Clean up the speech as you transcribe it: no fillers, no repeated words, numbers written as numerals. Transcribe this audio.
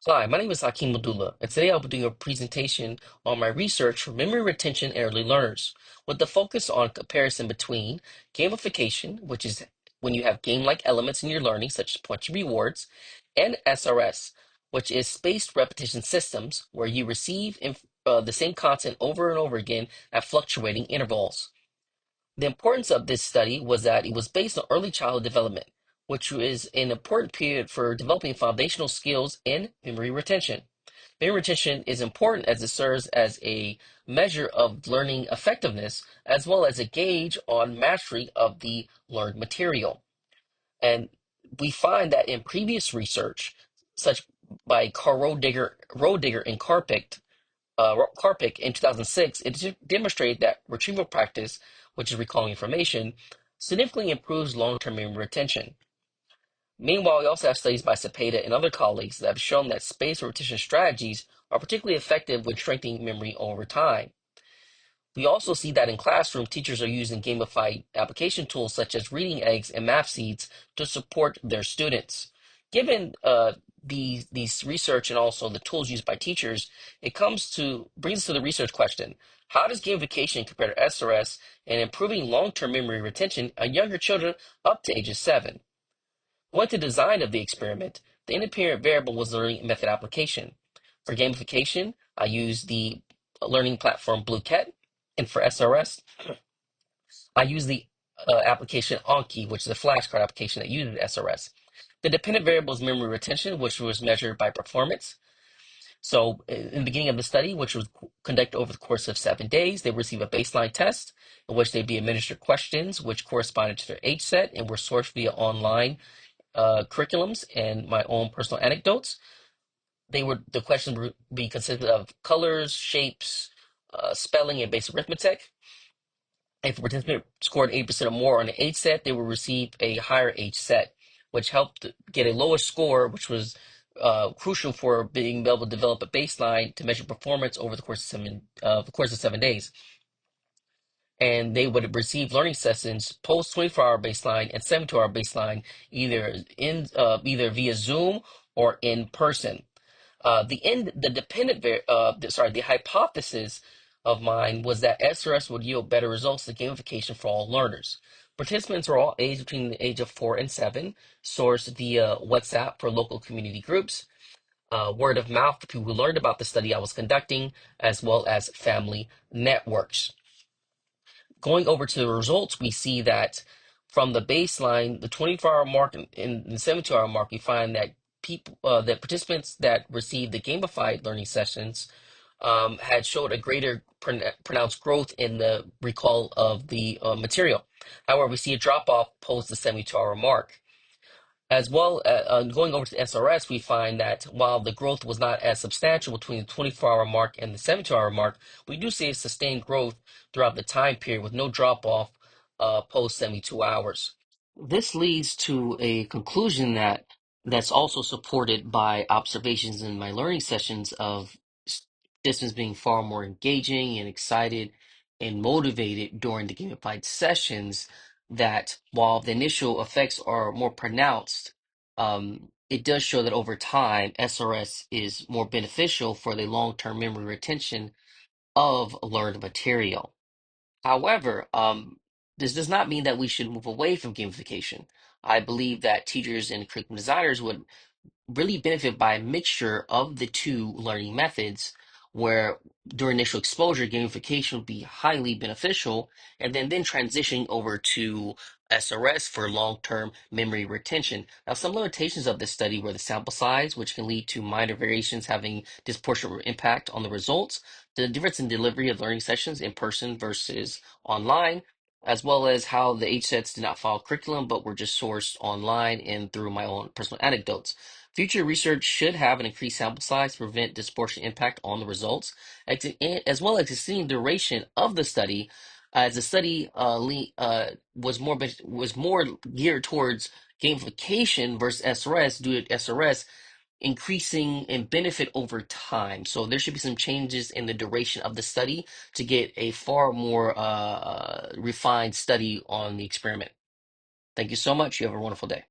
Hi, my name is Abdullah, and today I'll be doing a presentation on my research for memory retention in early learners, with the focus on comparison between gamification, which is when you have game-like elements in your learning, such as points and rewards, and SRS, which is spaced repetition systems, where you receive the same content over and over again at fluctuating intervals. The importance of this study was that it was based on early childhood development, which is an important period for developing foundational skills in memory retention. Memory retention is important as it serves as a measure of learning effectiveness as well as a gauge on mastery of the learned material. And we find that in previous research, such by Rodigger and Karpik in 2006, it demonstrated that retrieval practice, which is recalling information, significantly improves long-term memory retention. Meanwhile, we also have studies by Cepeda and other colleagues that have shown that spaced repetition strategies are particularly effective when strengthening memory over time. We also see that in classroom, teachers are using gamified application tools such as reading eggs and math seeds to support their students. Given these research and also the tools used by teachers, brings us to the research question. How does gamification compare to SRS in improving long-term memory retention on younger children up to ages 7? What the design of the experiment, the independent variable was learning method application. For gamification, I used the learning platform Bluecat, and for SRS, I used the application Anki, which is a flashcard application that uses SRS. The dependent variable is memory retention, which was measured by performance. So in the beginning of the study, which was conducted over the course of 7 days, they receive a baseline test in which they'd be administered questions which corresponded to their age set and were sourced via online curriculums and my own personal anecdotes. The questions would be consisted of colors, shapes, spelling, and basic arithmetic. If a participant scored 80% or more on the age set, they will receive a higher age set, which helped get a lower score, which was crucial for being able to develop a baseline to measure performance over the course of 7 days. And they would receive learning sessions post 24-hour baseline and 72-hour baseline, either via Zoom or in person. The hypothesis of mine was that SRS would yield better results than gamification for all learners. Participants were all aged between the age of 4 and 7, sourced via WhatsApp for local community groups, word of mouth for people who learned about the study I was conducting, as well as family networks. Going over to the results, we see that from the baseline, the 24-hour mark and the 72-hour mark, we find that that participants that received the gamified learning sessions had showed a greater pronounced growth in the recall of the material. However, we see a drop off post the 72-hour mark. As well, going over to SRS, we find that while the growth was not as substantial between the 24-hour mark and the 72-hour mark, we do see a sustained growth throughout the time period with no drop off post 72 hours. This leads to a conclusion that's also supported by observations in my learning sessions of participants being far more engaging and excited and motivated during the gamified sessions, that while the initial effects are more pronounced, it does show that over time, SRS is more beneficial for the long-term memory retention of learned material. However, this does not mean that we should move away from gamification. I believe that teachers and curriculum designers would really benefit by a mixture of the two learning methods, where during initial exposure, gamification would be highly beneficial, and then transitioning over to SRS for long-term memory retention. Now, some limitations of this study were the sample size, which can lead to minor variations having disproportionate impact on the results, the difference in delivery of learning sessions in person versus online, as well as how the age sets did not follow curriculum but were just sourced online and through my own personal anecdotes. Future research should have an increased sample size to prevent disproportionate impact on the results, as well as extending duration of the study, as the study was more geared towards gamification versus SRS, due to SRS increasing in benefit over time. So there should be some changes in the duration of the study to get a far more refined study on the experiment. Thank you so much. You have a wonderful day.